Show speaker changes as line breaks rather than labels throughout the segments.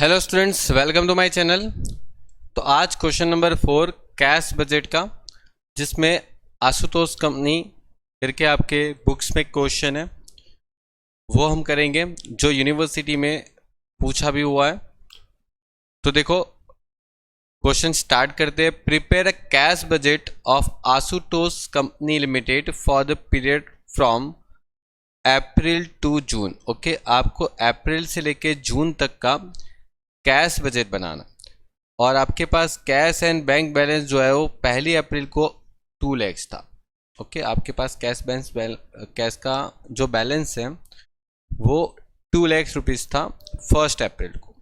Hello students, welcome to my channel. तो आज question number 4 cash budget का, जिसमें आशुतोष कंपनी करके आपके बुक्स में क्वेश्चन है, वो हम करेंगे जो यूनिवर्सिटी में पूछा भी हुआ है। तो देखो क्वेश्चन स्टार्ट करते हैं। Prepare a cash budget of Ashutosh company limited for the period from April to June. Okay, आपको अप्रैल से लेके जून तक का कैश बजट बनाना, और आपके पास कैश एंड बैंक बैलेंस जो है वो 1 अप्रैल को 2 लाख था। ओके, आपके पास कैश का जो बैलेंस है वो 2 लाख रुपीज़ था 1 अप्रैल को।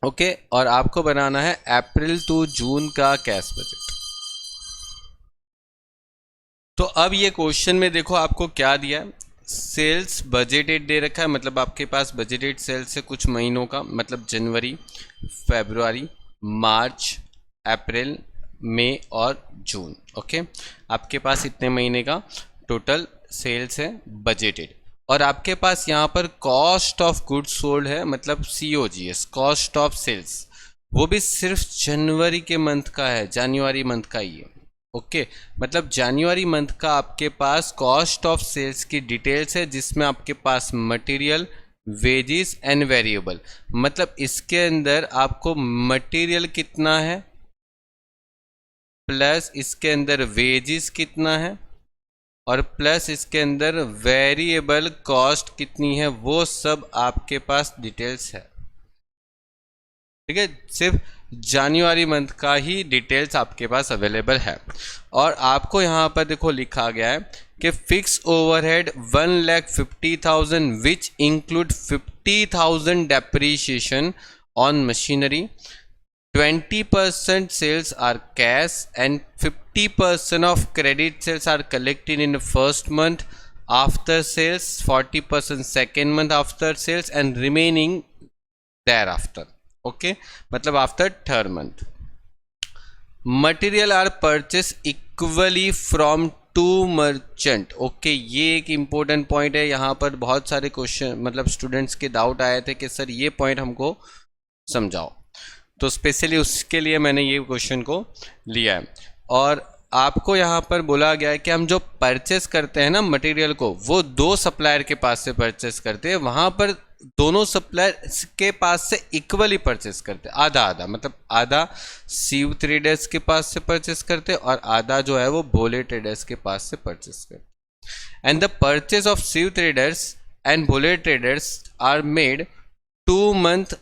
ओके, और आपको बनाना है अप्रैल टू जून का कैश बजट। तो अब ये क्वेश्चन में देखो आपको क्या दिया है। सेल्स बजटेड दे रखा है, मतलब आपके पास बजटेड सेल्स है कुछ महीनों का, मतलब जनवरी, फरवरी, मार्च, अप्रैल, मई और जून। ओके, आपके पास इतने महीने का टोटल सेल्स है बजटेड। और आपके पास यहाँ पर कॉस्ट ऑफ गुड्स सोल्ड है, मतलब COGS, कॉस्ट ऑफ सेल्स, वो भी सिर्फ जनवरी के मंथ का है, जनवरी मंथ का ही है। ओके, मतलब जनवरी मंथ का आपके पास कॉस्ट ऑफ सेल्स की डिटेल्स है, जिसमें आपके पास मटेरियल, वेजेस एंड वेरिएबल, मतलब इसके अंदर आपको मटेरियल कितना है प्लस इसके अंदर वेजेस कितना है और प्लस इसके अंदर वेरिएबल कॉस्ट कितनी है, वो सब आपके पास डिटेल्स है। ठीक है, सिर्फ जनवरी मंथ का ही डिटेल्स आपके पास अवेलेबल है। और आपको यहाँ पर देखो लिखा गया है कि fix overhead 1,50,000 which include 50,000 depreciation on machinery, 20% sales are cash and 50% of credit sales are collected in the first month after sales, 40% second month after sales and remaining thereafter. Okay, मतलब after third month. Material are purchased equally from two merchant. Okay, ये एक important point है। यहाँ पर बहुत सारे question, मतलब students के डाउट आए थे कि सर ये पॉइंट हमको समझाओ, तो स्पेशली उसके लिए मैंने ये क्वेश्चन को लिया है। और आपको यहाँ पर बोला गया है कि हम जो परचेस करते हैं ना मटेरियल को, वो 2 सप्लायर के पास से परचेस करते हैं। वहाँ पर दोनों सप्लायर के पास से इक्वली परचेस करते हैं, आधा आधा, मतलब आधा शिव ट्रेडर्स के पास से परचेस करते हैं और आधा जो है वो भोले ट्रेडर्स के पास से परचेस करते हैं। And the purchase of Shiv traders and Bhole traders are made 2 month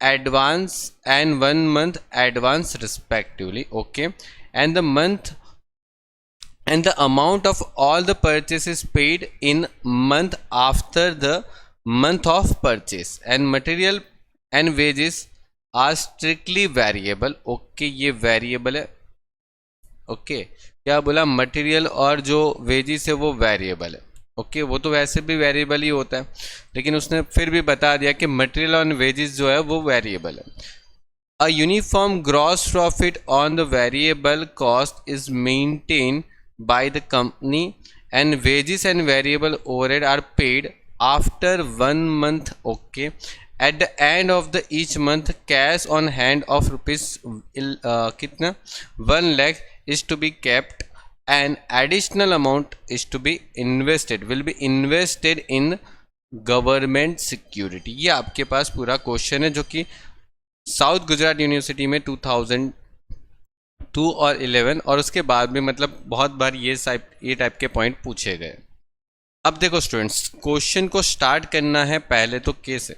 advance and 1 month advance respectively. Okay, and the amount of all the purchases paid in month after the month of purchase and material and wages are strictly variable. Okay, ये variable है। Okay, क्या बोला, material और जो wages है वो variable है। Okay, वो तो वैसे भी वेरिएबल ही होता है, लेकिन उसने फिर भी बता दिया कि मटेरियल और वेजेस जो है वो वेरिएबल है। A uniform gross profit on the variable cost is maintain by the company and wages and variable overhead are paid after 1 month. Okay, at the end of the each month cash on hand of rupees कितना 1 lakh is to be kept and additional amount is to be invested, will be invested in government security. ये आपके पास पूरा question है, जो कि south Gujarat university में 2002 और 11 और उसके बाद में, मतलब बहुत बार ये टाइप के पॉइंट पूछे गए। अब देखो स्टूडेंट्स, क्वेश्चन को स्टार्ट करना है पहले तो कैसे।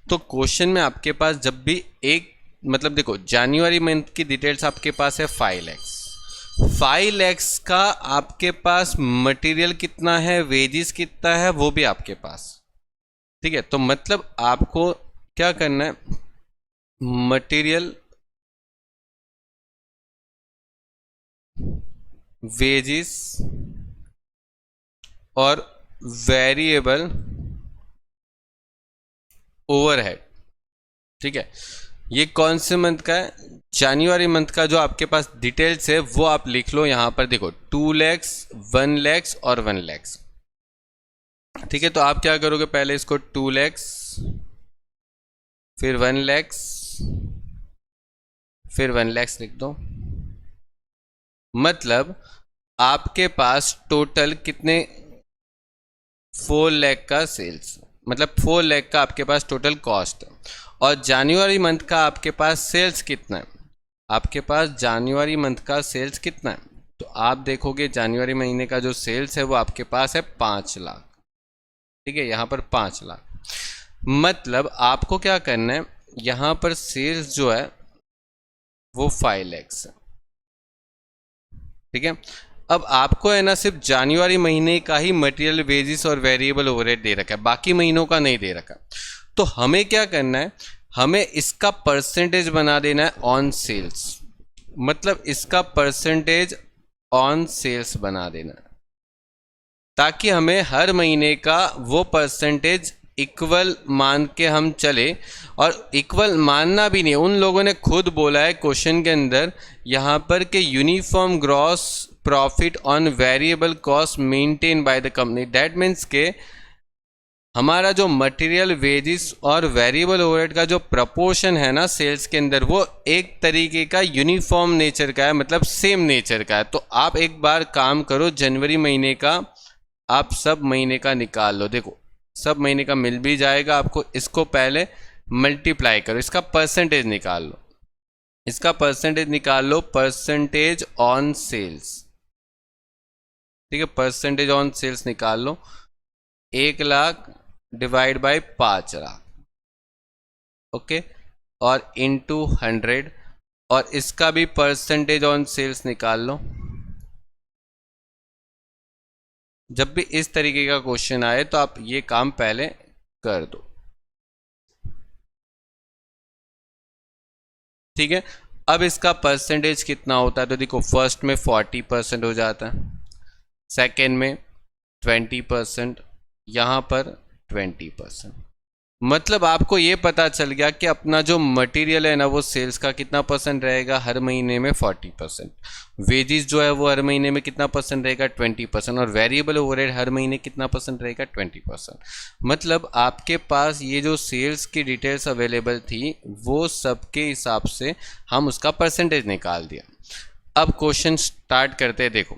तो क्वेश्चन में आपके पास जब भी एक, मतलब देखो जनवरी मंथ की डिटेल्स आपके पास है 5 lakhs, 5 lakhs का आपके पास मटेरियल कितना है, वेजेस कितना है, वो भी आपके पास। ठीक है, तो मतलब आपको क्या करना है, मटेरियल, वेजेस और वेरिएबल ओवरहेड। ठीक है, ये कौन से मंथ का है, जनवरी मंथ का। जो आपके पास डिटेल्स है वो आप लिख लो यहाँ पर। देखो 2 lakhs, 1 lakhs और 1 lakhs। ठीक है, तो आप क्या करोगे, पहले इसको 2 lakhs फिर 1 लाख, फिर 1 लाख लिख दो। मतलब आपके पास टोटल कितने, 4 लाख का सेल्स, मतलब 4 लाख का आपके पास टोटल कॉस्ट है। और जनवरी मंथ का आपके पास सेल्स कितना है, आपके पास जनवरी मंथ का सेल्स कितना है, तो आप देखोगे जनवरी महीने का जो सेल्स है वो आपके पास है 5 लाख। ठीक है, यहाँ पर 5 लाख। मतलब आपको क्या करना है, यहाँ पर सेल्स जो है वो 5 लाख है। ठीक है, अब आपको है ना सिर्फ जनवरी महीने का ही मटेरियल वेजेस और वेरिएबल ओवरहेड दे रखा है, बाकी महीनों का नहीं दे रखा। तो हमें क्या करना है, हमें इसका परसेंटेज बना देना है ऑन सेल्स, मतलब इसका परसेंटेज ऑन सेल्स बना देना है, ताकि हमें हर महीने का वो परसेंटेज इक्वल मान के हम चले। और इक्वल मानना भी नहीं, उन लोगों ने खुद बोला है क्वेश्चन के अंदर यहाँ पर कि uniform gross profit on variable cost maintain by the company. That means के हमारा जो मटेरियल वेजेस और वेरिएबल ओवरहेड का जो प्रपोर्शन है ना सेल्स के अंदर, वो एक तरीके का यूनिफॉर्म नेचर का है, मतलब सेम नेचर का है। तो आप एक बार काम करो, जनवरी महीने का आप सब महीने का निकाल लो, देखो सब महीने का मिल भी जाएगा आपको। इसको पहले मल्टीप्लाई करो, इसका परसेंटेज निकाल लो, इसका परसेंटेज निकाल लो, परसेंटेज ऑन सेल्स। ठीक है, परसेंटेज ऑन सेल्स निकाल लो, 1 lakh divide by 5 lakh, okay, और इनटू 100, और इसका भी परसेंटेज ऑन सेल्स निकाल लो। जब भी इस तरीके का क्वेश्चन आए तो आप ये काम पहले कर दो। ठीक है, अब इसका परसेंटेज कितना होता है, तो देखो फर्स्ट में 40% हो जाता है, सेकेंड में 20%, यहाँ पर 20%। मतलब आपको ये पता चल गया कि अपना जो मटेरियल है ना वो सेल्स का कितना परसेंट रहेगा, हर महीने में 40%। वेजेस जो है वो हर महीने में कितना परसेंट रहेगा, 20%। और वेरिएबल ओवरहेड हर महीने कितना परसेंट रहेगा, 20%। मतलब आपके पास ये जो सेल्स की डिटेल्स अवेलेबल थी वो सबके हिसाब से हम उसका परसेंटेज निकाल दिया। अब क्वेश्चन स्टार्ट करते हैं। देखो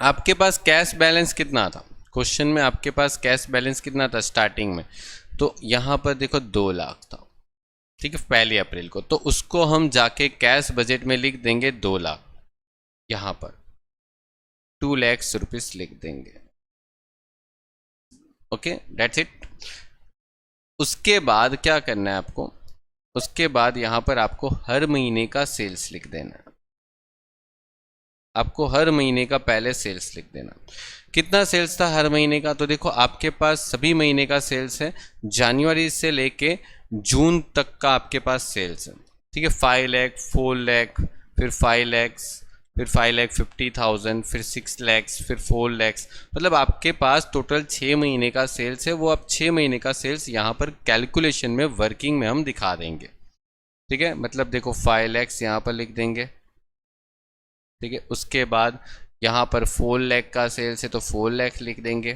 आपके पास कैश बैलेंस कितना था, क्वेश्चन में आपके पास कैश बैलेंस कितना था स्टार्टिंग में, तो यहाँ पर देखो 2 लाख था। ठीक है, 1 अप्रैल को, तो उसको हम जाके कैश बजट में लिख देंगे 2 लाख, यहाँ पर 2 लाख रुपीस लिख देंगे। Okay, that's it. उसके बाद क्या करना है आपको, उसके बाद यहाँ पर आपको हर महीने का सेल्स लिख देना है, आपको हर महीने का पहले सेल्स लिख देना। कितना सेल्स था हर महीने का, तो देखो आपके पास सभी महीने का सेल्स है, जनवरी से लेके जून तक का आपके पास सेल्स है। ठीक है, 5 लाख, 4 लाख, फिर 5 लाख, फिर 5,50,000, फिर 6 लाख, फिर 4 लाख। मतलब आपके पास टोटल 6 महीने का सेल्स है। वो आप 6 महीने का सेल्स यहाँ पर कैलकुलेशन में वर्किंग में हम दिखा देंगे। ठीक है, मतलब देखो 5 लाख यहाँ पर लिख देंगे। ठीक है, उसके बाद यहाँ पर 4 लाख का सेल्स है तो 4 लाख लिख देंगे।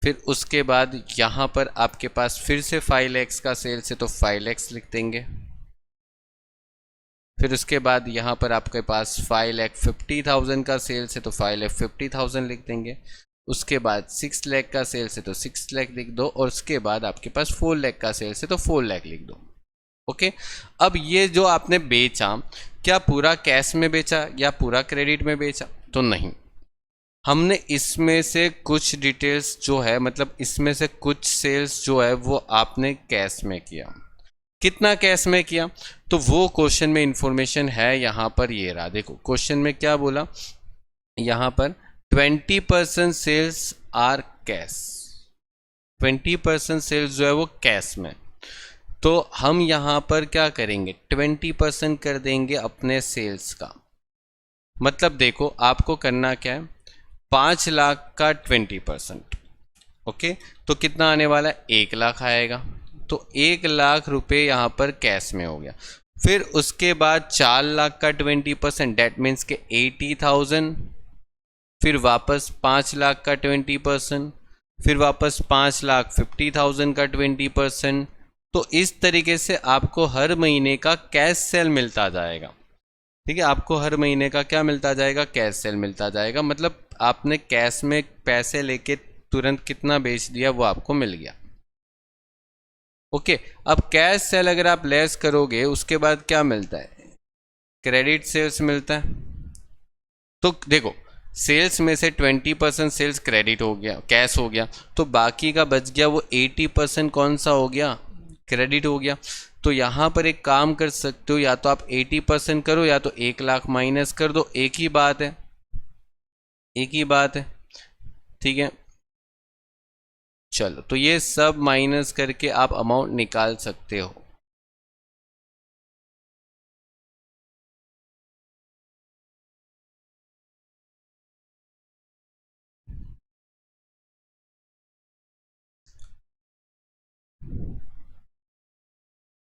फिर उसके बाद यहाँ पर आपके पास फिर से 5 लाख का सेल्स है तो 5 लाख लिख देंगे। फिर उसके बाद यहाँ पर आपके पास 5,50,000 का सेल्स है तो 5,50,000 लिख देंगे। उसके बाद 6 लाख का सेल्स है तो 6 लाख लिख दो, और उसके बाद आपके पास 4 लाख का सेल्स है तो 4 लाख लिख दो। ओके, अब ये जो आपने बेचा, क्या पूरा कैश में बेचा या पूरा क्रेडिट में बेचा, तो नहीं, हमने इसमें से कुछ डिटेल्स जो है, मतलब इसमें से कुछ सेल्स जो है वो आपने कैश में किया। कितना कैश में किया, तो वो क्वेश्चन में इंफॉर्मेशन है यहाँ पर, ये रहा। देखो क्वेश्चन में क्या बोला, यहाँ पर 20% सेल्स आर कैश, 20% सेल्स जो है वो कैश में। तो हम यहाँ पर क्या करेंगे, 20% कर देंगे अपने सेल्स का। मतलब देखो आपको करना क्या है, 5 लाख का 20%, ओके, तो कितना आने वाला है, 1 लाख आएगा। तो 1 लाख रुपए यहाँ पर कैश में हो गया। फिर उसके बाद 4 लाख का 20%, डेट मीन्स के 80,000। फिर वापस 5 लाख का 20%, फिर वापस 5,50,000 का 20%, तो इस तरीके से आपको हर महीने का कैश सेल मिलता जाएगा। ठीक है, आपको हर महीने का क्या मिलता जाएगा, कैश सेल मिलता जाएगा। मतलब आपने कैश में पैसे लेके तुरंत कितना बेच दिया वो आपको मिल गया। ओके, अब कैश सेल अगर आप लेस करोगे उसके बाद क्या मिलता है, क्रेडिट सेल्स मिलता है। तो देखो, सेल्स में से 20% सेल्स क्रेडिट हो गया, कैश हो गया, तो बाकी का बच गया वो 80% कौन सा हो गया, क्रेडिट हो गया। तो यहाँ पर एक काम कर सकते हो, या तो आप 80% करो या तो 1 लाख माइनस कर दो, एक ही बात है, एक ही बात है। ठीक है, चलो तो ये सब माइनस करके आप अमाउंट निकाल सकते हो।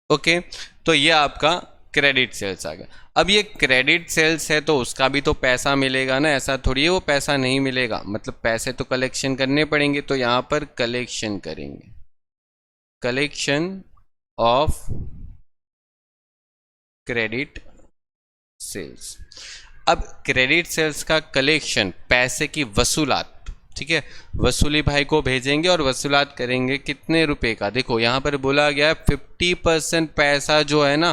ओके, तो ये आपका क्रेडिट सेल्स आ गया। अब ये क्रेडिट सेल्स है तो उसका भी तो पैसा मिलेगा ना, ऐसा थोड़ी है वो पैसा नहीं मिलेगा, मतलब पैसे तो कलेक्शन करने पड़ेंगे। तो यहाँ पर कलेक्शन करेंगे, कलेक्शन ऑफ क्रेडिट सेल्स। अब क्रेडिट सेल्स का कलेक्शन, पैसे की वसूलात, ठीक है, वसूली भाई को भेजेंगे और वसूलात करेंगे कितने रुपए का। देखो यहाँ पर बोला गया है 50% पैसा जो है ना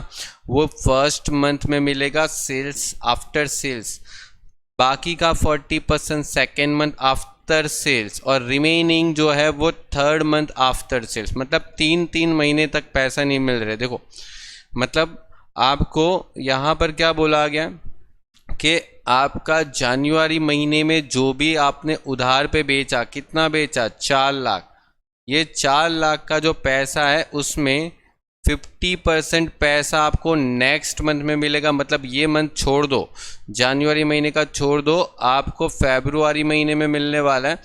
वो फर्स्ट मंथ में मिलेगा सेल्स आफ्टर सेल्स, बाकी का 40% सेकेंड मंथ आफ्टर सेल्स, और रिमेनिंग जो है वो थर्ड मंथ आफ्टर सेल्स। मतलब 3 महीने तक पैसा नहीं मिल रहे। देखो मतलब आपको यहाँ पर क्या बोला गया कि आपका जनवरी महीने में जो भी आपने उधार पे बेचा, कितना बेचा, 4 लाख, ये 4 लाख का जो पैसा है उसमें 50% पैसा आपको नेक्स्ट मंथ में मिलेगा। मतलब ये मंथ छोड़ दो, जनवरी महीने का छोड़ दो, आपको फरवरी महीने में मिलने वाला है।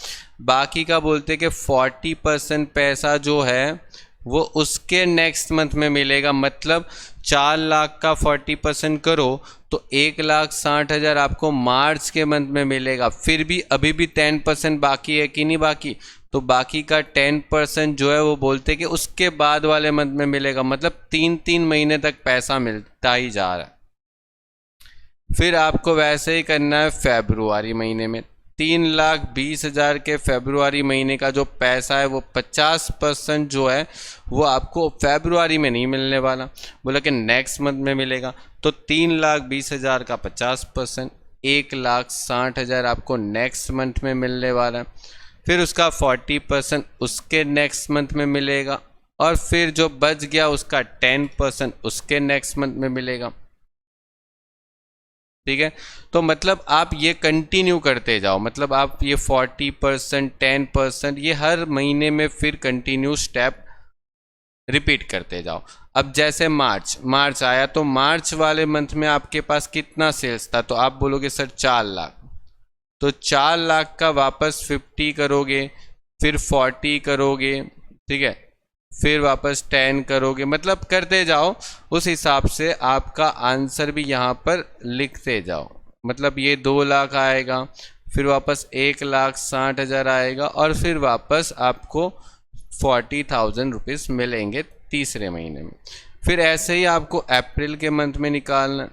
बाकी का बोलते कि 40% पैसा जो है वो उसके नेक्स्ट मंथ में मिलेगा। मतलब 4 लाख का 40% करो तो 1,60,000 आपको मार्च के मंथ में मिलेगा। फिर भी अभी भी 10% बाकी है कि नहीं बाकी, तो बाकी का 10% जो है वो बोलते कि उसके बाद वाले मंथ में मिलेगा। मतलब 3 महीने तक पैसा मिलता ही जा रहा है। फिर आपको वैसे ही करना है फरवरी महीने में, 3,20,000 के फरवरी महीने का जो पैसा है वो 50% जो है वो आपको फरवरी में नहीं मिलने वाला, बोला कि नेक्स्ट मंथ में मिलेगा। तो 3,20,000 का 50%, 1,60,000 आपको नेक्स्ट मंथ में मिलने वाला है। फिर उसका 40% उसके नेक्स्ट मंथ में मिलेगा, और फिर जो बच गया उसका 10% उसके नेक्स्ट मंथ में मिलेगा। ठीक है, तो मतलब आप ये कंटिन्यू करते जाओ, मतलब आप ये 40%, 10% ये हर महीने में फिर कंटिन्यू स्टेप रिपीट करते जाओ। अब जैसे मार्च आया तो मार्च वाले मंथ में आपके पास कितना सेल्स था, तो आप बोलोगे सर 4 लाख, तो 4 लाख का वापस 50 करोगे, फिर 40 करोगे, ठीक है, फिर वापस 10 करोगे, मतलब करते जाओ। उस हिसाब से आपका आंसर भी यहाँ पर लिखते जाओ। मतलब ये 2 लाख आएगा, फिर वापस 1,60,000 आएगा, और फिर वापस आपको 40,000 रुपीज़ मिलेंगे तीसरे महीने में। फिर ऐसे ही आपको अप्रैल के मंथ में निकालना।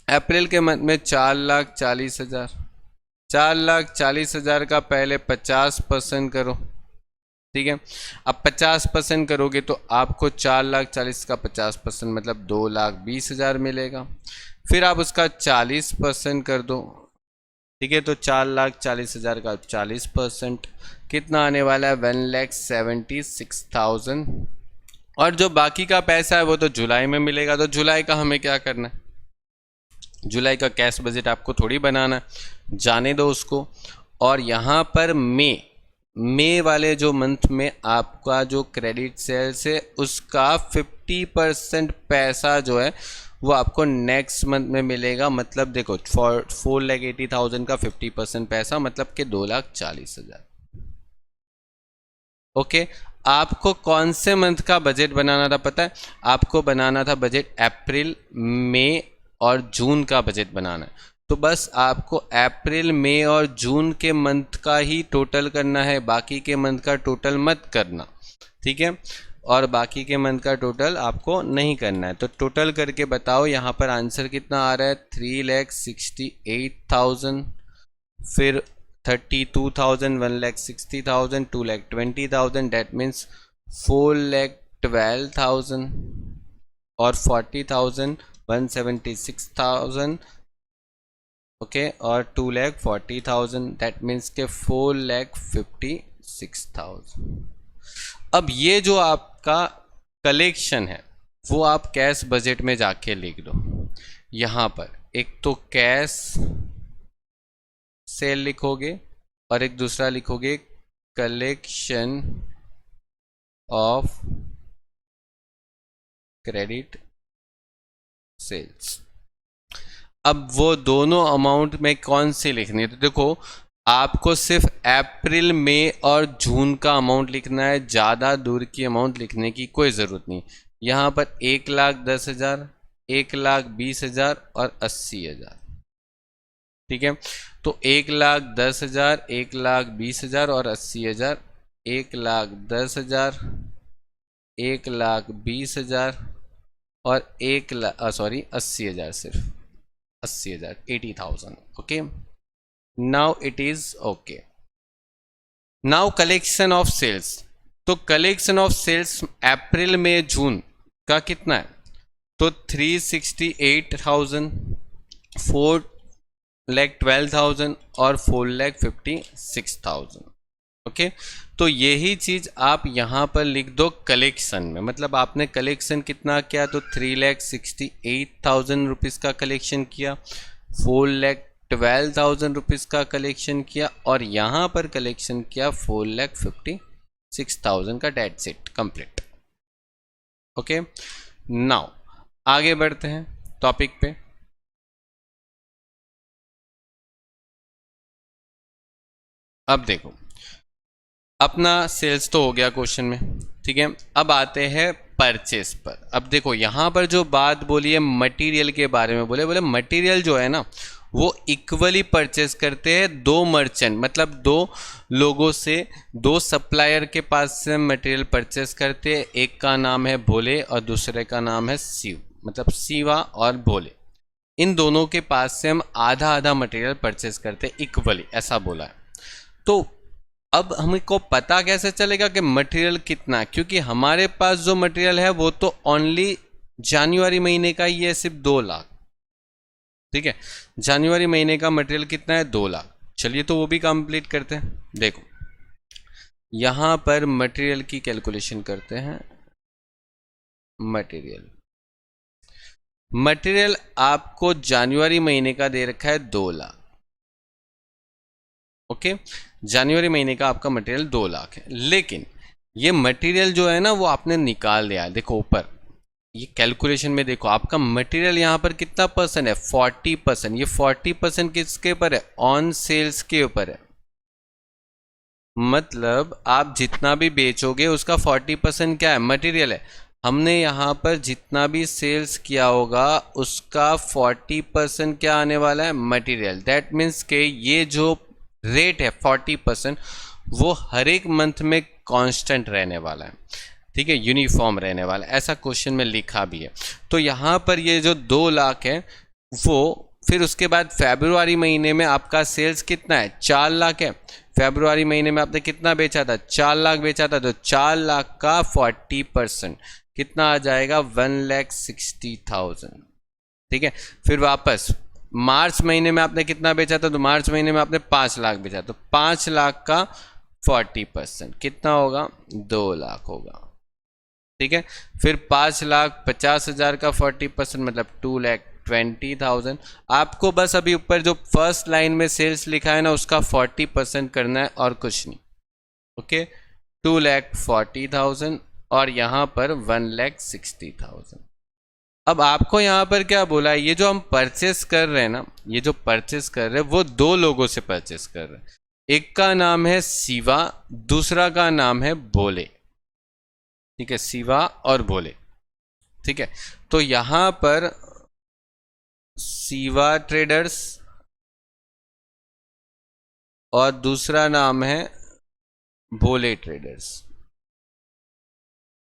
अप्रैल के मंथ में 4,40,000, 4,40,000 का पहले 50% करो, ठीक है। अब 50% करोगे तो आपको 4,40,000 का 50% मतलब 2,20,000 मिलेगा। फिर आप उसका 40% कर दो, ठीक है, तो 4,40,000 का 40% कितना आने वाला है, 1,76,000। और जो बाकी का पैसा है वो तो जुलाई में मिलेगा। तो जुलाई का हमें क्या करना है, जुलाई का कैश बजट आपको थोड़ी बनाना है, जाने दो उसको। और यहाँ पर मई वाले जो मंथ में आपका जो क्रेडिट सेल्स है उसका 50% पैसा जो है वो आपको नेक्स्ट मंथ में मिलेगा। मतलब देखो 4,80,000 का 50% पैसा मतलब कि 2,40,000। ओके, आपको कौन से मंथ का बजट बनाना था पता है, आपको बनाना था बजट अप्रैल, मई और जून का बजट बनाना है। तो बस आपको अप्रैल, मई और जून के मंथ का ही टोटल करना है, बाकी के मंथ का टोटल मत करना, ठीक है। और बाकी के मंथ का टोटल आपको नहीं करना है। तो टोटल करके बताओ यहाँ पर आंसर कितना आ रहा है, 3,68,000, फिर 32,000, 1,60,000, 2,20,000, डेट मीन्स 4,12,000 और 40,000, 176,000, ओके, और 2,40,000, दैट मीन्स के 4,56,000। अब ये जो आपका कलेक्शन है वो आप कैश बजट में जाके लिख दो। यहाँ पर एक तो कैश सेल लिखोगे और एक दूसरा लिखोगे कलेक्शन ऑफ क्रेडिट सेल्स। अब वो दोनों अमाउंट में कौन सी लिखनी है, तो देखो आपको सिर्फ अप्रैल मई और जून का अमाउंट लिखना है, ज़्यादा दूर की अमाउंट लिखने की कोई ज़रूरत नहीं। यहाँ पर 1,10,000, 1,20,000 और 80,000, ठीक है। तो 1,10,000, 1,20,000 और 80,000, 1,10,000, 1,20,000 और 80,000, सिर्फ 80,000, 80,000, okay. Now it is okay. Now collection of sales, तो कलेक्शन ऑफ सेल्स अप्रैल में जून का कितना है, तो 368,000, 4,12,000 और 4,56,000, ओके। तो यही चीज आप यहां पर लिख दो कलेक्शन में, मतलब आपने कलेक्शन कितना किया, तो 3,68,000 रुपीज का कलेक्शन किया, 4,12,000 रुपीज का कलेक्शन किया और यहां पर कलेक्शन किया 4,56,000 का, date set complete, okay. Now आगे बढ़ते हैं टॉपिक पे। अब देखो अपना सेल्स तो हो गया क्वेश्चन में, ठीक है। अब आते हैं परचेस पर। अब देखो यहाँ पर जो बात बोली है मटेरियल के बारे में, बोले मटेरियल जो है ना वो इक्वली परचेस करते हैं दो मर्चेंट, मतलब दो लोगों से, दो सप्लायर के पास से मटेरियल परचेस करते हैं। एक का नाम है भोले और दूसरे का नाम है शिव, मतलब शिवा और भोले। इन दोनों के पास से हम आधा आधा मटेरियल परचेस करते हैं इक्वली, ऐसा बोला है। तो अब हमको पता कैसे चलेगा कि मटेरियल कितना, क्योंकि हमारे पास जो मटेरियल है वो तो ओनली जनवरी महीने का ही है, सिर्फ 2 लाख, ठीक है। जनवरी महीने का मटेरियल कितना है, 2 लाख। चलिए तो वो भी कंप्लीट करते हैं। देखो यहां पर मटेरियल की कैलकुलेशन करते हैं। मटेरियल आपको जनवरी महीने का दे रखा है 2 लाख, ओके। जनवरी महीने का आपका मटेरियल 2 लाख है, लेकिन ये मटेरियल जो है ना वो आपने निकाल दिया है। देखो ऊपर ये कैलकुलेशन में देखो आपका मटेरियल यहाँ पर कितना परसेंट है, 40%। ये 40% किसके ऊपर है, ऑन सेल्स के ऊपर है। मतलब आप जितना भी बेचोगे उसका 40% क्या है, मटेरियल है। हमने यहाँ पर जितना भी सेल्स किया होगा उसका 40% क्या आने वाला है, मटेरियल। दैट मीन्स के ये जो रेट है 40% वो हर एक मंथ में कांस्टेंट रहने वाला है, ठीक है, यूनिफॉर्म रहने वाला है, ऐसा क्वेश्चन में लिखा भी है। तो यहाँ पर ये जो 2 लाख है वो, फिर उसके बाद फरवरी महीने में आपका सेल्स कितना है, 4 लाख है। फरवरी महीने में आपने कितना बेचा था, 4 लाख बेचा था, तो 4 लाख का 40% कितना आ जाएगा, 1,60,000, ठीक है। फिर वापस मार्च महीने में आपने कितना बेचा था, तो मार्च महीने में आपने 5 लाख बेचा, तो 5 लाख का 40% कितना होगा, 2 लाख होगा, ठीक है। फिर 5,50,000 का 40% मतलब 2,20,000। आपको बस अभी ऊपर जो फर्स्ट लाइन में सेल्स लिखा है ना उसका 40% करना है और कुछ नहीं, ओके। 2,40,000 और यहाँ पर 1,60,000। अब आपको यहाँ पर क्या बोला है, ये जो हम परचेस कर रहे हैं ना, ये जो परचेस कर रहे हैं वो 2 लोगों से परचेस कर रहे हैं। एक का नाम है शिवा, दूसरा का नाम है भोले, ठीक है, शिवा और भोले, ठीक है। तो यहां पर शिवा ट्रेडर्स और दूसरा नाम है भोले ट्रेडर्स,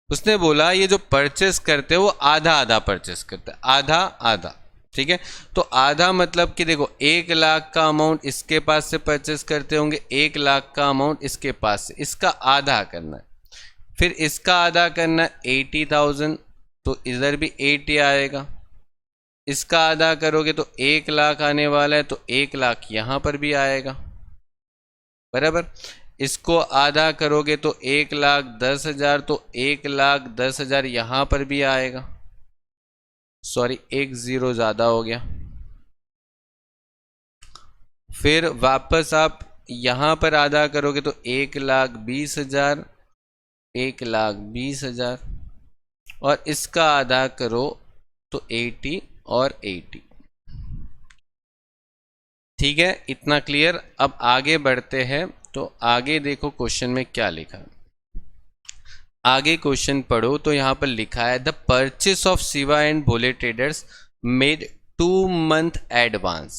उसने बोला ये जो परचेस करते हैं वो आधा आधा परचेस करते हैं, आधा आधा। ठीक है, तो आधा मतलब कि देखो 1 लाख का अमाउंट इसके पास से परचेस करते होंगे, 1 लाख का अमाउंट इसके पास से, इसका आधा करना है, फिर इसका आधा करना है 80,000, तो इधर भी 80 आएगा, इसका आधा करोगे तो 1 लाख आने वाला है, तो 1 लाख यहाँ पर भी आएगा बराबर। इसको आधा करोगे तो 1,10,000, तो 1,10,000 यहाँ पर भी आएगा, सॉरी एक जीरो ज़्यादा हो गया। फिर वापस आप यहाँ पर आधा करोगे तो 1,20,000, 1,20,000, और इसका आधा करो तो 80 और 80। ठीक है, इतना क्लियर। अब आगे बढ़ते हैं, तो आगे देखो क्वेश्चन में क्या लिखा है। आगे क्वेश्चन पढ़ो तो यहाँ पर लिखा है the purchase of Shiva and Bhole traders made 2 month advance.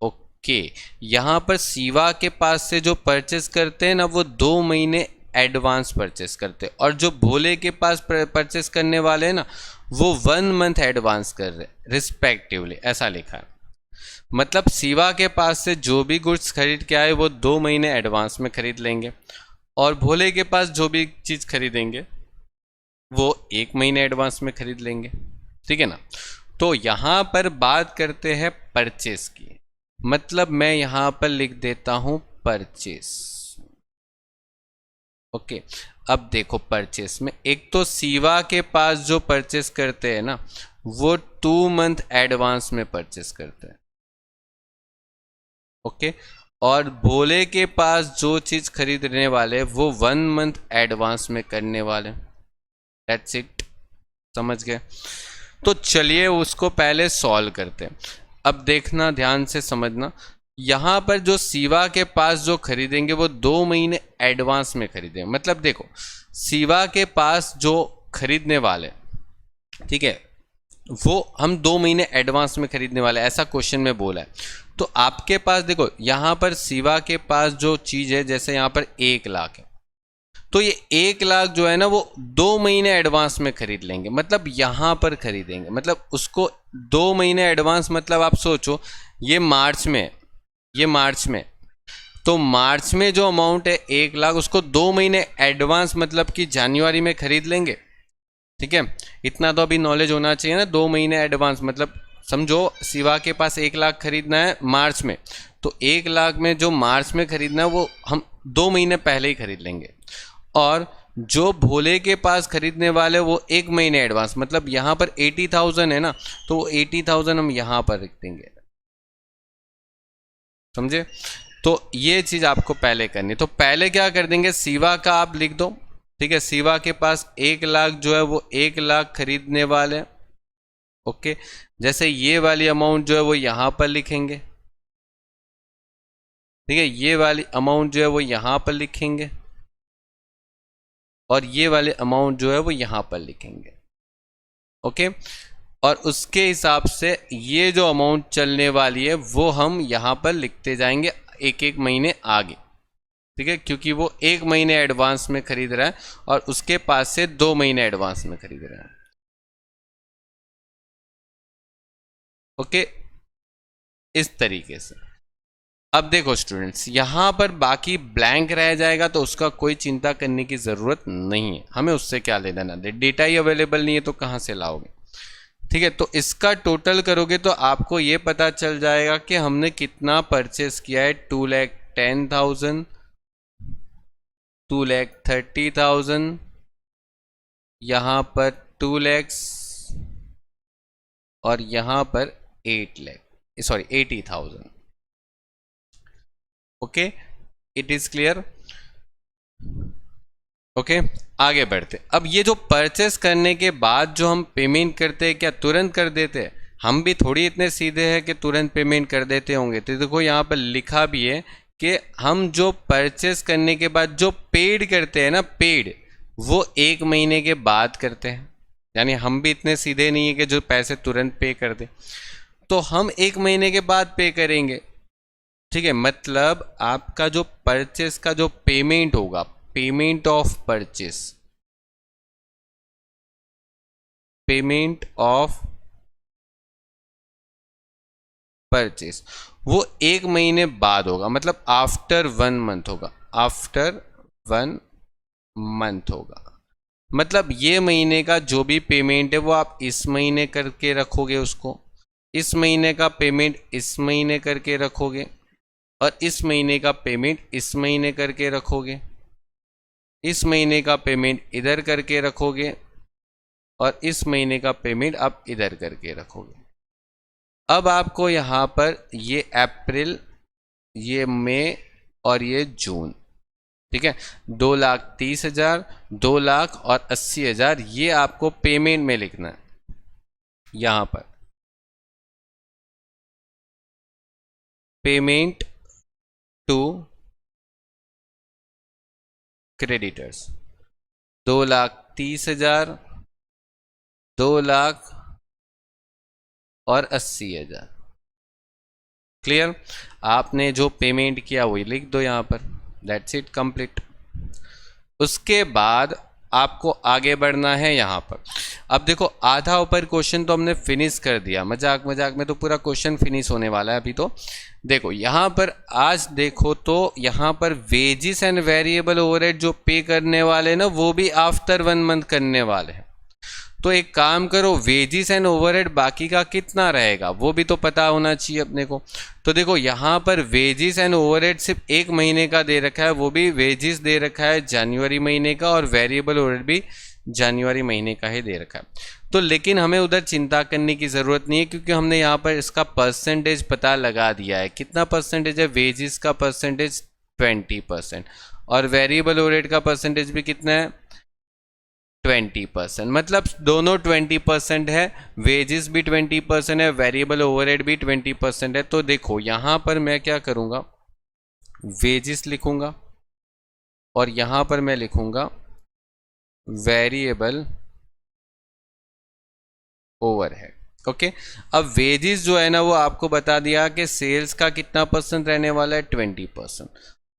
Okay, यहाँ पर शिवा के पास से जो परचेस करते हैं ना वो 2 महीने एडवांस परचेस करते हैं, और जो भोले के पास परचेस करने वाले हैं ना वो 1 month एडवांस कर रहे हैं रिस्पेक्टिवली, ऐसा लिखा है। मतलब शिवा के पास से जो भी गुड्स खरीद के आए वो 2 महीने एडवांस में खरीद लेंगे, और भोले के पास जो भी चीज़ खरीदेंगे वो 1 महीने एडवांस में खरीद लेंगे। ठीक है ना, तो यहाँ पर बात करते हैं परचेस की, मतलब मैं यहाँ पर लिख देता हूँ परचेस। ओके, अब देखो परचेस में एक तो शिवा के पास जो परचेस करते हैं ना वो 2 month एडवांस में परचेस करते हैं। ओके, और भोले के पास जो चीज़ खरीदने वाले वो 1 month एडवांस में करने वाले। दैट्स इट, समझ गए। तो चलिए उसको पहले सॉल्व करते हैं। अब देखना, ध्यान से समझना, यहाँ पर जो शिवा के पास जो खरीदेंगे वो 2 महीने एडवांस में खरीदेंगे। मतलब देखो शिवा के पास जो खरीदने वाले, ठीक है, वो हम 2 महीने एडवांस में खरीदने वाले, ऐसा क्वेश्चन में बोला है। तो आपके पास देखो यहाँ पर शिवा के पास जो चीज़ है, जैसे यहाँ पर 1 लाख है, तो ये 1 लाख जो है ना वो 2 महीने एडवांस में खरीद लेंगे, मतलब यहाँ पर खरीदेंगे, मतलब उसको 2 महीने एडवांस, मतलब आप सोचो ये मार्च में, ये मार्च में, तो मार्च में जो अमाउंट है 1 लाख उसको 2 महीने एडवांस मतलब कि जनवरी में खरीद लेंगे। ठीक है, इतना तो अभी नॉलेज होना चाहिए ना, 2 महीने एडवांस मतलब समझो शिवा के पास 1 लाख खरीदना है मार्च में, तो 1 लाख में जो मार्च में खरीदना है वो हम 2 महीने पहले ही खरीद लेंगे, और जो भोले के पास खरीदने वाले वो 1 महीने एडवांस, मतलब यहाँ पर 80,000 है ना, तो वो 80,000 हम यहाँ पर रख देंगे। समझे, तो ये चीज़ आपको पहले करनी। तो पहले क्या कर देंगे, शिवा का आप लिख दो। ठीक है, शिवा के पास 1 लाख जो है वो 1 लाख खरीदने वाले। ओके, जैसे ये वाली अमाउंट जो है वो यहाँ पर लिखेंगे। ठीक है, ये वाली अमाउंट जो है वो यहाँ पर लिखेंगे, और ये वाले अमाउंट जो है वो यहाँ पर लिखेंगे। ओके, और उसके हिसाब से ये जो अमाउंट चलने वाली है वो हम यहाँ पर लिखते जाएंगे एक एक महीने आगे। ठीक है, क्योंकि वो 1 महीने एडवांस में खरीद रहा है और उसके पास से 2 महीने एडवांस में खरीद रहा है। ओके, इस तरीके से। अब देखो स्टूडेंट्स, यहाँ पर बाकी ब्लैंक रह जाएगा तो उसका कोई चिंता करने की ज़रूरत नहीं है, हमें उससे क्या लेना ना दे, डेटा ही अवेलेबल नहीं है तो कहाँ से लाओगे। ठीक है, तो इसका टोटल करोगे तो आपको ये पता चल जाएगा कि हमने कितना परचेस किया है। 2,10,000, 2,30,000, यहाँ पर 2 लाख, और यहाँ पर 8 lakh, sorry 80,000। Okay, it is clear. Okay, आगे बढ़ते। अब ये जो परचेस करने के बाद जो हम पेमेंट करते हैं क्या तुरंत कर देते हैं? हम भी थोड़ी इतने सीधे हैं कि तुरंत पेमेंट कर देते होंगे। तो देखो यहाँ पर लिखा भी है कि हम जो परचेस करने के बाद जो पेड करते हैं ना, पेड, वो 1 महीने के बाद करते हैं। यानी हम भी इतने सीधे नहीं है कि जो पैसे तुरंत पे कर दे, तो हम 1 महीने के बाद पे करेंगे। ठीक है, मतलब आपका जो परचेस का जो पेमेंट होगा, payment of purchase, payment of purchase वो 1 महीने बाद होगा, मतलब आफ्टर 1 मंथ होगा, आफ्टर 1 मंथ होगा। मतलब ये महीने का जो भी पेमेंट है वो आप इस महीने करके रखोगे, उसको इस महीने का पेमेंट इस महीने करके रखोगे, और इस महीने का पेमेंट इस महीने करके रखोगे, इस महीने का पेमेंट इधर करके रखोगे, और इस महीने का पेमेंट आप इधर करके रखोगे। अब आपको यहाँ पर ये अप्रैल, ये मई और ये जून, ठीक है, 2,30,000, 2,00,000 और 80,000 ये आपको पेमेंट में लिखना है यहाँ पर। पेमेंट टू क्रेडिटर्स 2,30,000, 2,00,000 और 80,000। क्लियर? आपने जो पेमेंट किया वही लिख दो यहाँ पर, दैट्स इट, कंप्लीट। उसके बाद आपको आगे बढ़ना है यहाँ पर। अब देखो आधा ऊपर क्वेश्चन तो हमने फिनिश कर दिया, मजाक मजाक में तो पूरा क्वेश्चन फिनिश होने वाला है अभी। तो देखो यहाँ पर आज देखो तो यहाँ पर वेजिस एंड वेरिएबल ओवरहेड जो पे करने वाले ना वो भी आफ्टर 1 मंथ करने वाले हैं। तो एक काम करो, वेजिस एंड ओवरहेड बाकी का कितना रहेगा वो भी तो पता होना चाहिए अपने को। तो देखो यहाँ पर वेजिस एंड ओवरहेड सिर्फ 1 महीने का दे रखा है, वो भी वेजिस दे रखा है जनवरी महीने का, और वेरिएबल ओवरहेड भी जनवरी महीने का ही दे रखा है। तो लेकिन हमें उधर चिंता करने की ज़रूरत नहीं है, क्योंकि हमने यहाँ पर इसका परसेंटेज पता लगा दिया है। कितना परसेंटेज है? वेजिस का परसेंटेज 20%, और वेरिएबल ओवरहेड का परसेंटेज भी कितना है? 20%। मतलब दोनों 20% है, वेजेस भी 20% है, वेरिएबल ओवरहेड भी 20% है। तो देखो यहाँ पर मैं क्या करूँगा, वेजेस लिखूँगा और यहाँ पर मैं लिखूँगा वेरिएबल ओवरहेड। ओके, अब वेजेस जो है ना वो आपको बता दिया कि सेल्स का कितना परसेंट रहने वाला है, 20%,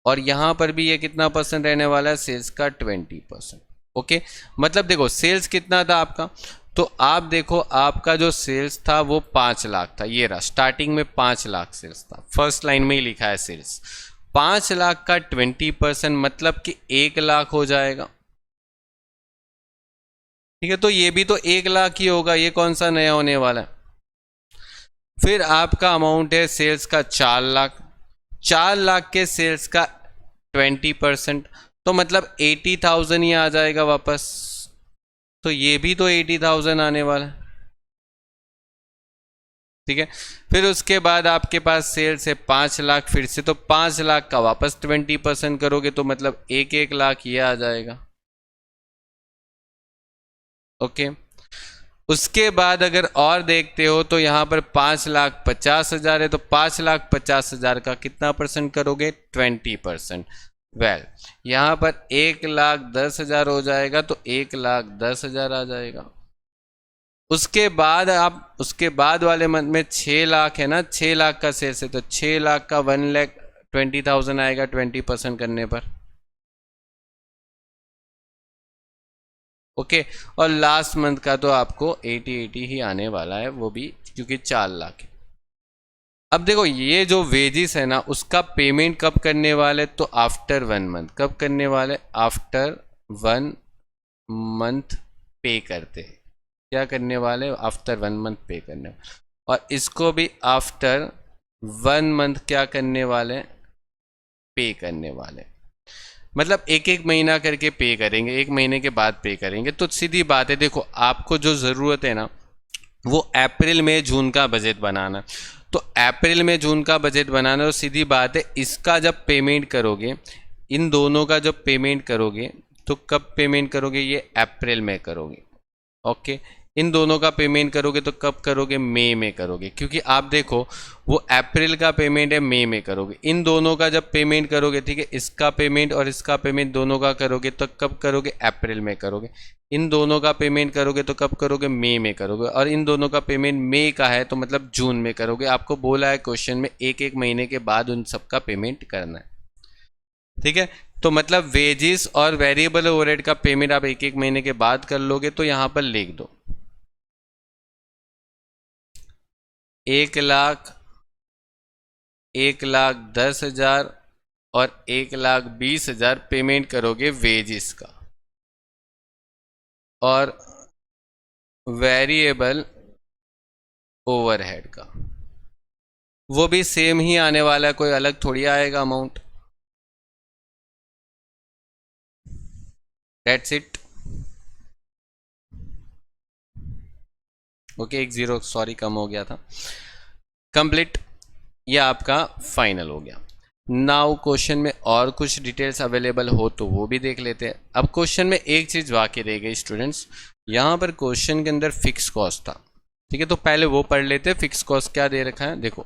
और यहाँ पर भी ये कितना परसेंट रहने वाला है, सेल्स का 20%। ओके, मतलब देखो सेल्स कितना था आपका, तो आप देखो आपका जो सेल्स था वो 5 लाख था, ये रहा स्टार्टिंग में 5 लाख सेल्स था, फर्स्ट लाइन में ही लिखा है सेल्स। 5 लाख का 20% मतलब कि 1 लाख हो जाएगा, ठीक है। तो ये भी तो 1 लाख ही होगा, ये कौन सा नया होने वाला है। फिर आपका अमाउंट है सेल्स का 4 लाख, 4 लाख के सेल्स का 20%, तो मतलब 80,000 ही आ जाएगा वापस। तो ये भी तो 80,000 आने वाला है, ठीक है। फिर उसके बाद आपके पास सेल्स है 5 लाख फिर से, तो 5 लाख का वापस 20% करोगे तो मतलब 1 लाख ये आ जाएगा। ओके, उसके बाद अगर और देखते हो तो यहाँ पर 5,50,000 है, तो 5,50,000 का कितना परसेंट करोगे, 20%। वेल यहाँ पर 1,10,000 हो जाएगा, तो 1,10,000 आ जाएगा। उसके बाद आप उसके बाद वाले मंथ में 6 लाख है ना, 6 लाख का सेल्स है, तो 6 लाख का 1,20,000 आएगा 20% करने पर। ओके, और लास्ट मंथ का तो आपको 80 ही आने वाला है, वो भी क्योंकि 4 लाख है। अब देखो ये जो वेजिस है ना उसका पेमेंट कब करने वाले, तो आफ्टर 1 मंथ। कब करने वाले, आफ्टर 1 मंथ पे करते हैं। क्या करने वाले, आफ्टर 1 मंथ पे करने वाले, और इसको भी आफ्टर 1 मंथ क्या करने वाले, पे करने वाले। मतलब 1 महीना करके पे करेंगे, 1 महीने के बाद पे करेंगे। तो सीधी बात है, देखो आपको जो ज़रूरत है ना वो अप्रैल में जून का बजट बनाना। तो अप्रैल में जून का बजट बनाना, तो सीधी बात है इसका जब पेमेंट करोगे, इन दोनों का जब पेमेंट करोगे तो कब पेमेंट करोगे, ये अप्रैल में करोगे। ओके, इन दोनों का पेमेंट करोगे तो कब करोगे, मई में करोगे, क्योंकि आप देखो वो अप्रैल का पेमेंट है, मई में करोगे। इन दोनों का जब पेमेंट करोगे, ठीक है, इसका पेमेंट और इसका पेमेंट दोनों का करोगे तो कब करोगे, अप्रैल में करोगे। इन दोनों का पेमेंट करोगे तो कब करोगे, मई में करोगे, और इन दोनों का पेमेंट मई का है तो मतलब जून में करोगे। आपको बोला है क्वेश्चन में 1 महीने के बाद उन सबका पेमेंट करना है, ठीक है। तो मतलब वेजिस और वेरिएबल ओवरहेड का पेमेंट आप 1 महीने के बाद कर लोगे, तो यहाँ पर लिख दो 1,00,000, 1,10,000 और 1,20,000 पेमेंट करोगे वेजिस का, और वेरिएबल ओवरहेड का वो भी सेम ही आने वाला है, कोई अलग थोड़ी आएगा amount. That's it. Okay, 1 0 sorry कम हो गया था। कंप्लीट, ये आपका फाइनल हो गया। नाउ क्वेश्चन में और कुछ डिटेल्स अवेलेबल हो तो वो भी देख लेते हैं। अब क्वेश्चन में एक चीज़ बाकी रह गई स्टूडेंट्स, यहाँ पर क्वेश्चन के अंदर फिक्स कॉस्ट था, ठीक है, तो पहले वो पढ़ लेते हैं। फिक्स कॉस्ट क्या दे रखा है, देखो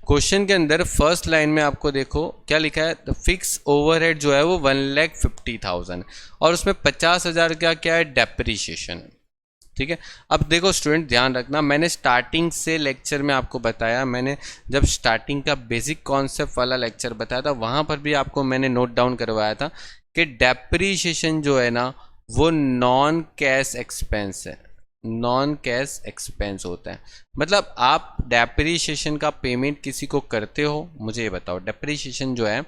क्वेश्चन के अंदर फर्स्ट लाइन में आपको देखो क्या लिखा है, द फिक्स ओवरहेड जो है वो 1,50,000 और उसमें 50,000 का क्या है, डेप्रीशिएशन है, ठीक है। अब देखो स्टूडेंट ध्यान रखना, मैंने स्टार्टिंग से लेक्चर में आपको बताया, मैंने जब स्टार्टिंग का बेसिक कॉन्सेप्ट वाला लेक्चर बताया था वहाँ पर भी आपको मैंने नोट डाउन करवाया था कि डेप्रीशिएशन जो है ना वो नॉन कैश एक्सपेंस है, नॉन कैश एक्सपेंस होता है। मतलब आप डेप्रीशिएशन का पेमेंट किसी को करते हो, मुझे ये बताओ, डेप्रीशिएशन जो है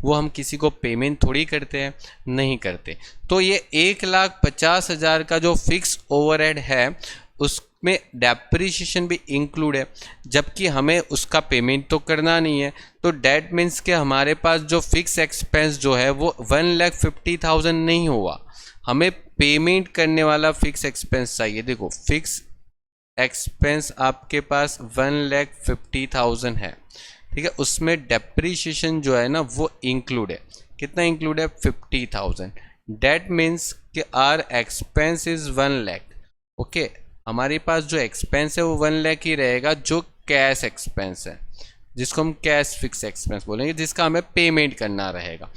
वो हम किसी को पेमेंट थोड़ी करते हैं, नहीं करते। तो ये 1,50,000 का जो फिक्स ओवरहेड है उसमें डेप्रीशिएशन भी इंक्लूड है, जबकि हमें उसका पेमेंट तो करना नहीं है। तो डैट मीन्स के हमारे पास जो फिक्स एक्सपेंस जो है वो 1,50,000 नहीं हुआ, हमें पेमेंट करने वाला फिक्स एक्सपेंस चाहिए। देखो फिक्स एक्सपेंस आपके पास 1,50,000 है, ठीक है, उसमें डेप्रीशिएशन जो है ना वो इंक्लूड है। कितना इंक्लूड है, 50,000। डेट मीन्स कि आर एक्सपेंस इज 1,00,000। ओके, हमारे पास जो एक्सपेंस है वो 1,00,000 ही रहेगा, जो कैश एक्सपेंस है, जिसको हम कैश फिक्स एक्सपेंस बोलेंगे, जिसका हमें पेमेंट करना रहेगा।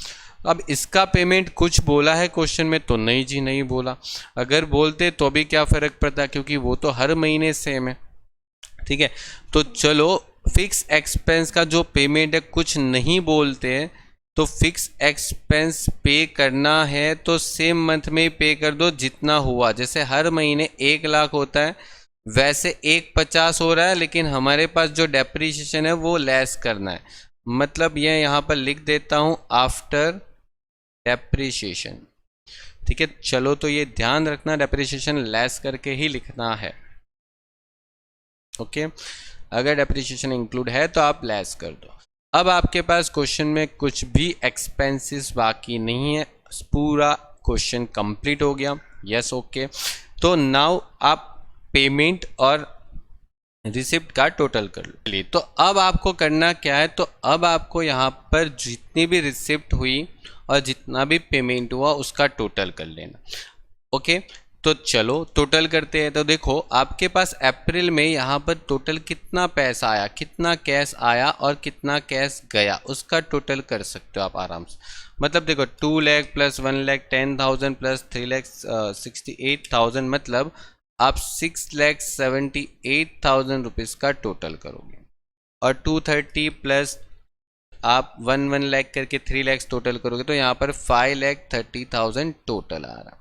अब इसका पेमेंट कुछ बोला है क्वेश्चन में तो नहीं जी, नहीं बोला। अगर बोलते तो भी क्या फ़र्क पड़ता, क्योंकि वो तो हर महीने सेम है, ठीक है। तो चलो फिक्स एक्सपेंस का जो पेमेंट है कुछ नहीं बोलते हैं, तो फिक्स एक्सपेंस पे करना है तो सेम मंथ में ही पे कर दो जितना हुआ। जैसे हर महीने 1,00,000 होता है, वैसे 1,50,000 हो रहा है, लेकिन हमारे पास जो डेप्रीशिएशन है वो लेस करना है। मतलब ये यहाँ पर लिख देता हूँ आफ्टर डेप्रीशिएशन, ठीक है। चलो तो ये ध्यान रखना, डेप्रीशिएशन लेस करके ही लिखना है, ओके। अगर डेप्रीशिएशन इंक्लूड है तो आप लेस कर दो। अब आपके पास क्वेश्चन में कुछ भी एक्सपेंसेस बाकी नहीं है, पूरा क्वेश्चन कंप्लीट हो गया। Yes, okay. तो नाउ आप पेमेंट और रिसिप्ट का टोटल कर लो। तो अब आपको करना क्या है, तो अब आपको यहाँ पर जितनी भी रिसिप्ट हुई और जितना भी पेमेंट हुआ उसका टोटल कर लेना, ओके। तो चलो टोटल करते हैं। तो देखो आपके पास अप्रैल में यहाँ पर टोटल कितना पैसा आया, कितना कैश आया और कितना कैश गया, उसका टोटल कर सकते हो आप आराम से। मतलब देखो 2,00,000 प्लस 1,10,000 प्लस 3,68,000, मतलब आप 6,78,000 रुपीज़ का टोटल करोगे। और 230 प्लस आप 1,00,000 करके 3,00,000 टोटल करोगे, तो यहाँ पर 5,30,000 टोटल आ रहा।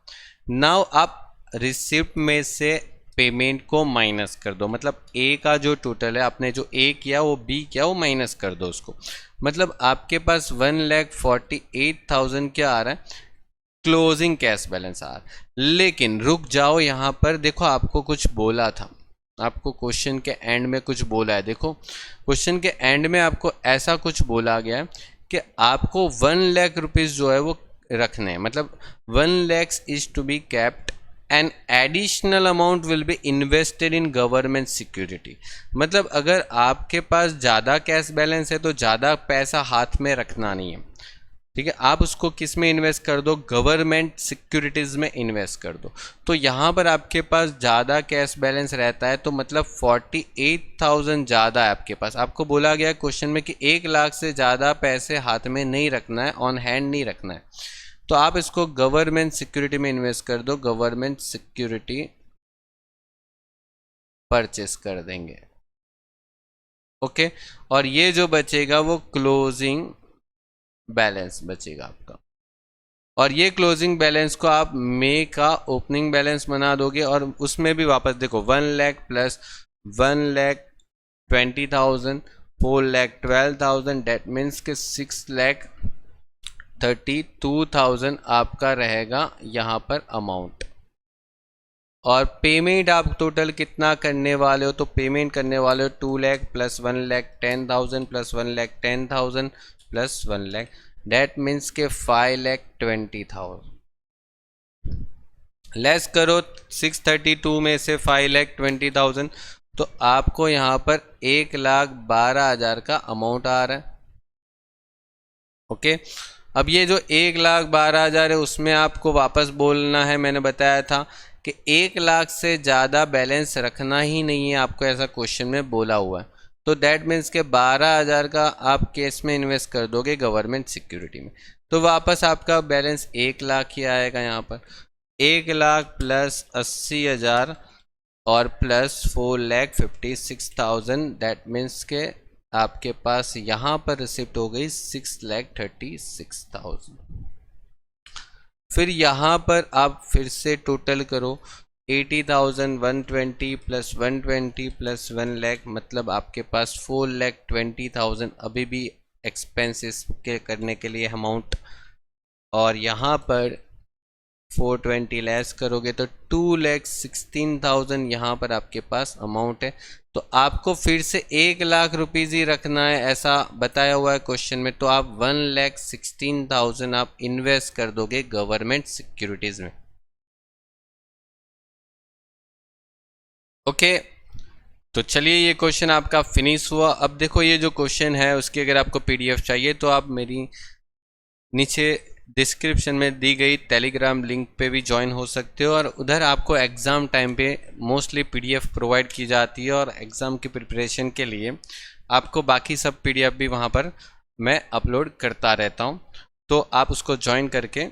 नाउ आप रिसिप्ट में से पेमेंट को माइनस कर दो, मतलब ए का जो टोटल है, आपने जो ए किया वो बी किया वो माइनस कर दो उसको। मतलब आपके पास 1,48,000 क्या आ रहा है, क्लोजिंग कैश बैलेंस आ रहा है। लेकिन रुक जाओ, यहाँ पर देखो आपको कुछ बोला था, आपको क्वेश्चन के एंड में कुछ बोला है। देखो क्वेश्चन के एंड में आपको ऐसा कुछ बोला गया है कि आपको 1,00,000 रुपीज़ जो है वो रखने हैं। मतलब 1,00,000 is to be kept an additional amount will be invested in government security. मतलब अगर आपके पास ज़्यादा कैश बैलेंस है तो ज़्यादा पैसा हाथ में रखना नहीं है, ठीक है। आप उसको किस में इन्वेस्ट कर दो, गवर्नमेंट सिक्योरिटीज़ में इन्वेस्ट कर दो। तो यहाँ पर आपके पास ज़्यादा कैश बैलेंस रहता है, तो मतलब 48,000 ज़्यादा है आपके पास। आपको बोला गया क्वेश्चन में कि 1,00,000 से ज़्यादा पैसे हाथ में नहीं रखना है, ऑन हैंड नहीं रखना है। तो आप इसको गवर्नमेंट सिक्योरिटी में इन्वेस्ट कर दो, गवर्नमेंट सिक्योरिटी परचेस कर देंगे, ओके। और ये जो बचेगा वो क्लोजिंग बैलेंस बचेगा आपका, और ये क्लोजिंग बैलेंस को आप मई का ओपनिंग बैलेंस बना दोगे। और उसमें भी वापस देखो 1,00,000 प्लस 1,00,000 20,000, 4,12,000, डेट मीन्स के 6,32,000 आपका रहेगा यहाँ पर अमाउंट। और पेमेंट आप टोटल कितना करने वाले हो, तो पेमेंट करने वाले हो 2 lakh plus 1,10,000 plus 1,10,000 plus 1 lakh, that means के 5,20,000। लेस करो 632 में से 5,20,000, तो आपको यहाँ पर 1,12,000 का अमाउंट आ रहा है। ओके, अब ये जो 1,12,000 है उसमें आपको वापस बोलना है। मैंने बताया था कि 1 लाख से ज़्यादा बैलेंस रखना ही नहीं है, आपको ऐसा क्वेश्चन में बोला हुआ है। तो दैट मीन्स के 12,000 का आप केस में इन्वेस्ट कर दोगे गवर्नमेंट सिक्योरिटी में, तो वापस आपका बैलेंस 1 लाख ही आएगा। यहाँ पर 1 लाख प्लस 80,000 और प्लस 4,56,000, दैट मीन्स के आपके पास यहाँ पर रिसिप्ट हो गई 6,36,000। फिर यहाँ पर आप फिर से टोटल करो 80,000, 120 प्लस 120 प्लस 1 लाख, मतलब आपके पास 4,20,000 अभी भी एक्सपेंसेस के करने के लिए अमाउंट। और यहाँ पर 420 लेस करोगे तो 2,16,000 यहाँ पर आपके पास अमाउंट है। तो आपको फिर से 1 लाख रुपीज़ ही रखना है, ऐसा बताया हुआ है क्वेश्चन में। तो आप 1,16,000 आप इन्वेस्ट कर दोगे गवर्नमेंट सिक्योरिटीज में। ओके, तो चलिए ये क्वेश्चन आपका फिनिश हुआ। अब देखो ये जो क्वेश्चन है उसकी अगर आपको पीडीएफ चाहिए तो आप मेरी नीचे डिस्क्रिप्शन में दी गई टेलीग्राम लिंक पे भी ज्वाइन हो सकते हो, और उधर आपको एग्ज़ाम टाइम पे मोस्टली पीडीएफ प्रोवाइड की जाती है, और एग्ज़ाम की प्रिपरेशन के लिए आपको बाकी सब पीडीएफ भी वहाँ पर मैं अपलोड करता रहता हूँ। तो आप उसको ज्वाइन करके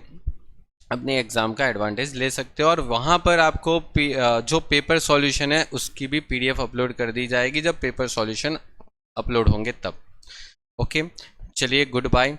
अपने एग्ज़ाम का एडवांटेज ले सकते हो, और वहाँ पर आपको जो पेपर सॉल्यूशन है उसकी भी पीडीएफ अपलोड कर दी जाएगी जब पेपर सॉल्यूशन अपलोड होंगे तब। ओके, चलिए गुड बाय।